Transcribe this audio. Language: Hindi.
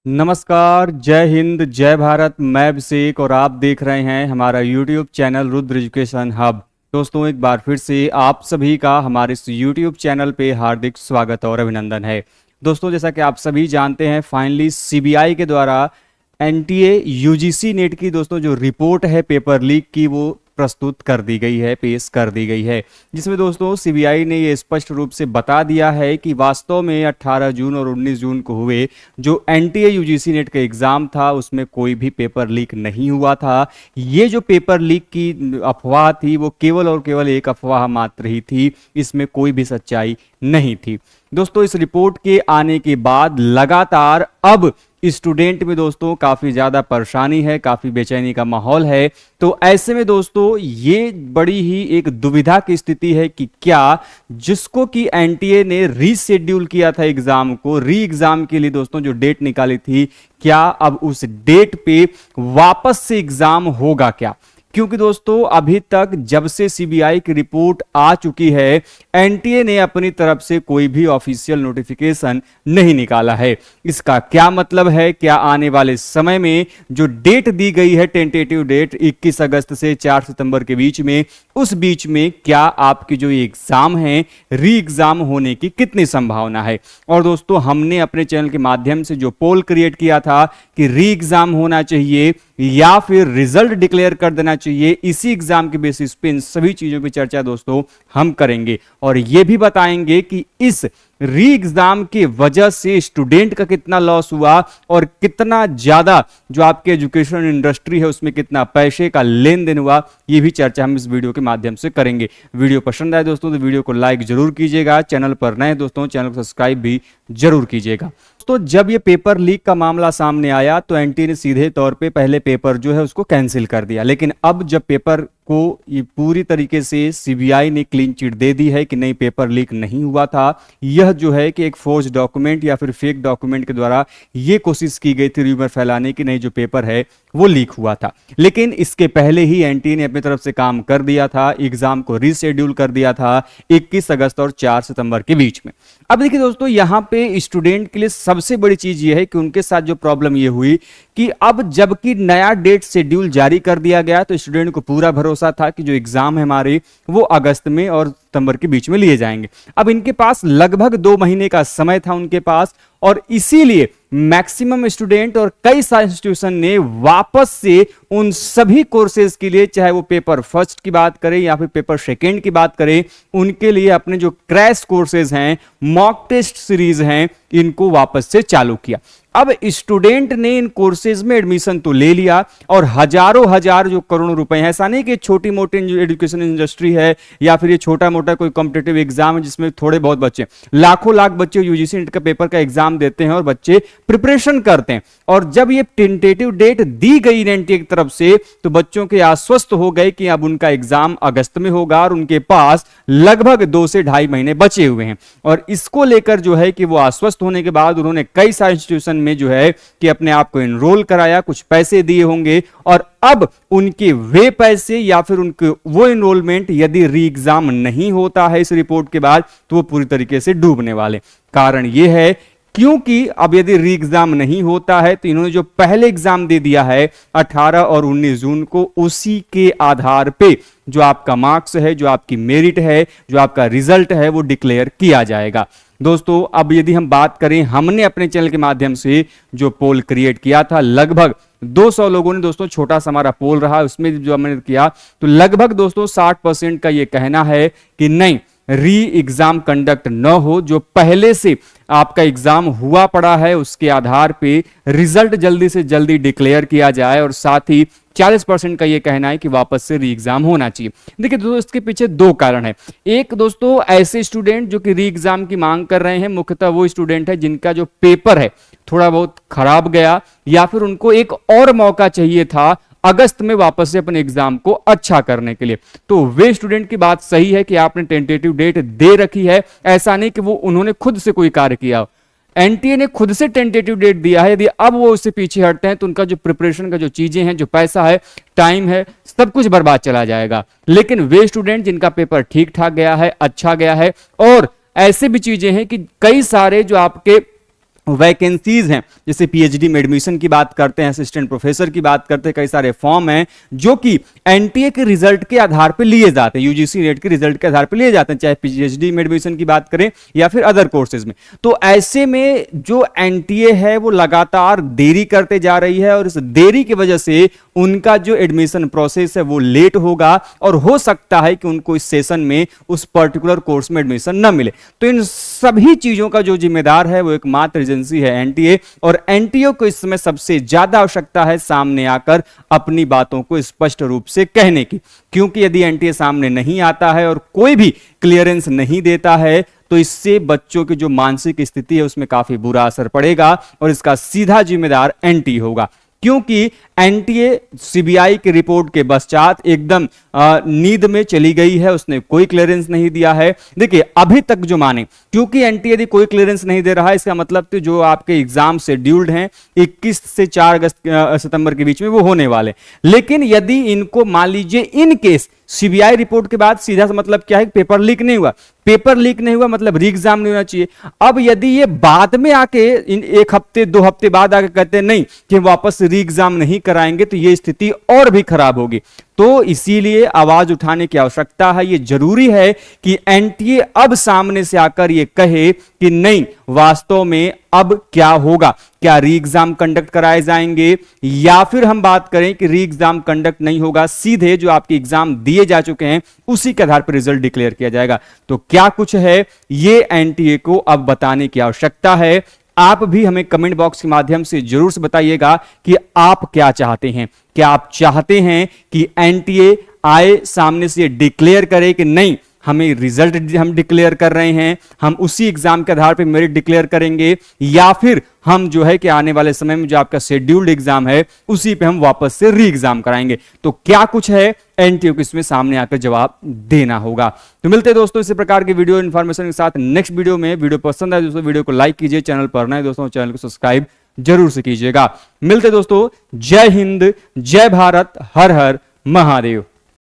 नमस्कार, जय हिंद, जय भारत। मैं अभिषेक और आप देख रहे हैं हमारा YouTube channel Rudra education hub. दोस्तों, एक बार फिर से आप सभी का हमारे इस YouTube चैनल पे हार्दिक स्वागत और अभिनंदन है। दोस्तों, जैसा कि आप सभी जानते हैं, फाइनली सीबीआई के द्वारा एनटीए यूजीसी नेट की दोस्तों जो रिपोर्ट है पेपर लीक की, वो प्रस्तुत कर दी गई है, पेश कर दी गई है, जिसमें दोस्तों सीबीआई ने ये स्पष्ट रूप से बता दिया है कि वास्तव में 18 जून और 19 जून को हुए जो एनटीए यूजीसी नेट का एग्जाम था उसमें कोई भी पेपर लीक नहीं हुआ था। ये जो पेपर लीक की अफवाह थी वो केवल और केवल एक अफवाह मात्र ही थी, इसमें कोई भी सच्चाई नहीं थी। दोस्तों, इस रिपोर्ट के आने के बाद लगातार अब स्टूडेंट में दोस्तों काफी ज्यादा परेशानी है, काफी बेचैनी का माहौल है। तो ऐसे में दोस्तों ये बड़ी ही एक दुविधा की स्थिति है कि क्या जिसको कि एनटीए ने रीशेड्यूल किया था एग्जाम को, री एग्जाम के लिए दोस्तों जो डेट निकाली थी, क्या अब उस डेट पे वापस से एग्जाम होगा क्या? क्योंकि दोस्तों अभी तक जब से सीबीआई की रिपोर्ट आ चुकी है, एनटीए ने अपनी तरफ से कोई भी ऑफिशियल नोटिफिकेशन नहीं निकाला है। इसका क्या मतलब है? क्या आने वाले समय में जो डेट दी गई है, टेंटेटिव डेट 21 अगस्त से 4 सितंबर के बीच में, उस बीच में क्या आपकी जो एग्जाम है री एग्जाम होने की कितनी संभावना है? और दोस्तों, हमने अपने चैनल के माध्यम से जो पोल क्रिएट किया था कि री एग्जाम होना चाहिए या फिर रिजल्ट डिक्लेयर कर देना चाहिए, इसी एग्जाम के बेसिस पे इन सभी चीजों की चर्चा दोस्तों हम करेंगे और यह भी बताएंगे कि इस री एग्जाम की वजह से स्टूडेंट का कितना लॉस हुआ और कितना ज्यादा जो आपके एजुकेशन इंडस्ट्री है उसमें कितना पैसे का लेन देन हुआ, ये भी चर्चा हम इस वीडियो के माध्यम से करेंगे। वीडियो पसंद आए दोस्तों तो वीडियो को लाइक जरूर कीजिएगा, चैनल पर नए दोस्तों चैनल को सब्सक्राइब भी जरूर कीजिएगा। तो जब ये पेपर लीक का मामला सामने आया तो एनटीए ने सीधे तौर पे पहले पेपर जो है उसको कैंसिल कर दिया, लेकिन अब जब पेपर को ये पूरी तरीके से सीबीआई ने क्लीन चिट दे दी है कि नहीं, पेपर लीक नहीं हुआ था, यह जो है कि एक फोर्ज डॉक्यूमेंट या फिर फेक डॉक्यूमेंट के द्वारा ये कोशिश की गई थी रूमर फैलाने की नहीं, जो पेपर है वो लीक हुआ था। लेकिन इसके पहले ही एनटीए ने अपनी तरफ से काम कर दिया था, एग्जाम को रीशेड्यूल कर दिया था 21 अगस्त और 4 सितंबर के बीच में। अब देखिए दोस्तों, यहां पे स्टूडेंट के लिए सबसे बड़ी चीज ये है कि उनके साथ जो प्रॉब्लम ये हुई कि अब जबकि नया डेट शेड्यूल जारी कर दिया गया तो स्टूडेंट को पूरा भरोसा था कि जो एग्जाम है हमारे वो अगस्त में और सितंबर के बीच में लिए जाएंगे। अब इनके पास लगभग 2 महीने का समय था उनके पास, और इसीलिए मैक्सिमम स्टूडेंट और कई सारे इंस्टीट्यूशन ने वापस से उन सभी कोर्सेज के लिए, चाहे वो पेपर फर्स्ट की बात करें या फिर पेपर सेकेंड की बात करें, उनके लिए अपने जो क्रैश कोर्सेज हैं, मॉक टेस्ट सीरीज हैं, इनको वापस से चालू किया। अब स्टूडेंट ने इन कोर्सेज में एडमिशन तो ले लिया और हजारों हजार जो करोड़ों रुपए हैं, ऐसा नहीं कि छोटी मोटी एजुकेशन इंडस्ट्री है या फिर ये छोटा मोटा कोई कॉम्पिटिटिव एग्जाम है जिसमें थोड़े बहुत बच्चे, लाखों लाख बच्चे यूजीसी नेट का पेपर का एग्जाम देते हैं और बच्चे प्रिपरेशन करते हैं। और जब ये टेंटेटिव डेट दी गई एनटीए की तरफ से तो बच्चों के आश्वस्त हो गए कि अब उनका एग्जाम अगस्त में होगा और उनके पास लगभग 2 से 2.5 महीने बचे हुए हैं। और इसको लेकर जो है कि वो आश्वस्त होने के बाद उन्होंने कई सारे इंस्टीट्यूशन में जो है कि अपने आप को एनरोल कराया, कुछ पैसे दिए होंगे, और अब उनके वे पैसे या फिर उनके वो एनरोलमेंट यदि री एग्जाम नहीं होता है इस रिपोर्ट के बाद तो वो पूरी तरीके से डूबने वाले। कारण यह है क्योंकि अब यदि री एग्जाम नहीं होता है तो इन्होंने जो पहले एग्जाम दे दिया है 18 और 19 जून को, उसी के आधार पे जो आपका मार्क्स है, जो आपकी मेरिट है, जो आपका रिजल्ट है वो डिक्लेयर किया जाएगा। दोस्तों, अब यदि हम बात करें, हमने अपने चैनल के माध्यम से जो पोल क्रिएट किया था, लगभग 200 लोगों ने दोस्तों, छोटा सा हमारा पोल रहा, उसमें जो हमने किया तो लगभग दोस्तों 60% का ये कहना है कि नहीं, री एग्जाम कंडक्ट न हो, जो पहले से आपका एग्जाम हुआ पड़ा है उसके आधार पे रिजल्ट जल्दी से जल्दी डिक्लेयर किया जाए, और साथ ही 40% का यह कहना है कि वापस से री एग्जाम होना चाहिए। देखिए दोस्तों, इसके पीछे 2 कारण है। एक दोस्तों, ऐसे स्टूडेंट जो कि री एग्जाम की मांग कर रहे हैं, मुख्यतः वो स्टूडेंट है जिनका जो पेपर है थोड़ा बहुत खराब गया या फिर उनको एक और मौका चाहिए था अगस्त में वापस से अपने एग्जाम को अच्छा करने के लिए। तो वे स्टूडेंट की बात सही है कि आपने टेंटेटिव डेट दे रखी है, ऐसा नहीं कि वो उन्होंने खुद से कोई कार्य किया। एनटीए ने खुद से टेंटेटिव डेट दिया है, यदि अब वो उससे पीछे हटते हैं तो उनका जो प्रिपरेशन का जो चीजें हैं, जो पैसा है, टाइम है, सब कुछ बर्बाद चला जाएगा। लेकिन वे स्टूडेंट जिनका पेपर ठीक ठाक गया है, अच्छा गया है, और ऐसे भी चीजें हैं कि कई सारे जो आपके वैकेंसीज हैं, जैसे पीएचडी में एडमिशन की बात करते हैं, असिस्टेंट प्रोफेसर की बात करते हैं, कई सारे फॉर्म हैं जो कि एनटीए के रिजल्ट के आधार पर लिए जाते हैं, यूजीसी नेट के रिजल्ट के आधार पर लिए जाते हैं, चाहे पीएचडी में एडमिशन की बात करें या फिर अदर कोर्सेज में। तो ऐसे में जो एनटीए है वो लगातार देरी करते जा रही है और इस देरी की वजह से उनका जो एडमिशन प्रोसेस है वो लेट होगा और हो सकता है कि उनको इस सेशन में उस पर्टिकुलर कोर्स में एडमिशन न मिले। तो इन सभी चीजों का जो जिम्मेदार है वो एकमात्र एजेंसी है एनटीए, और एनटीए को इस समय सबसे ज्यादा आवश्यकता है सामने आकर अपनी बातों को स्पष्ट रूप से कहने की, क्योंकि यदि एनटीए सामने नहीं आता है और कोई भी क्लियरेंस नहीं देता है तो इससे बच्चों की जो मानसिक स्थिति है उसमें काफी बुरा असर पड़ेगा और इसका सीधा जिम्मेदार एनटीए होगा, क्योंकि एनटीए सीबीआई की रिपोर्ट के पश्चात एकदम नींद में चली गई है, उसने कोई क्लियरेंस नहीं दिया है। देखिए अभी तक जो माने, क्योंकि एनटीए यदि कोई क्लियरेंस नहीं दे रहा है इसका मतलब तो जो आपके एग्जाम शेड्यूल्ड हैं 21 से 4 सितंबर के बीच में वो होने वाले, लेकिन यदि इनको मान लीजिए इन केस सीबीआई रिपोर्ट के बाद सीधा सा मतलब क्या है, पेपर लीक नहीं हुआ, पेपर लीक नहीं हुआ मतलब री एग्जाम नहीं होना चाहिए। अब यदि ये बाद में आके इन 1 हफ्ते 2 हफ्ते बाद आके कहते नहीं कि वापस री एग्जाम नहीं कराएंगे तो ये स्थिति और भी खराब होगी। तो इसीलिए आवाज उठाने की आवश्यकता है, ये जरूरी है कि एनटीए अब सामने से आकर ये कहे कि नहीं वास्तव में अब क्या होगा, क्या री एग्जाम कंडक्ट कराए जाएंगे या फिर हम बात करें कि री एग्जाम कंडक्ट नहीं होगा, सीधे जो आपके एग्जाम दिए जा चुके हैं उसी के आधार पर रिजल्ट डिक्लेयर किया जाएगा। तो क्या कुछ है ये एनटीए को अब बताने की आवश्यकता है। आप भी हमें कमेंट बॉक्स के माध्यम से जरूर से बताइएगा कि आप क्या चाहते हैं। क्या आप चाहते हैं कि एनटीए आए सामने से डिक्लेयर करे कि नहीं हमें रिजल्ट हम डिक्लेयर कर रहे हैं, हम उसी एग्जाम के आधार पर मेरिट डिक्लेयर करेंगे, या फिर हम जो है कि आने वाले समय में जो आपका शेड्यूल्ड एग्जाम है उसी पे हम वापस से री एग्जाम कराएंगे। तो क्या कुछ है एनटीए को इसमें सामने आकर जवाब देना होगा। तो मिलते हैं दोस्तों इसी प्रकार के वीडियो इन्फॉर्मेशन के साथ नेक्स्ट वीडियो में। वीडियो पसंद आए दोस्तों वीडियो को लाइक कीजिए, चैनल पर नए दोस्तों चैनल को सब्सक्राइब जरूर से कीजिएगा। मिलते दोस्तों, जय हिंद, जय भारत, हर हर महादेव।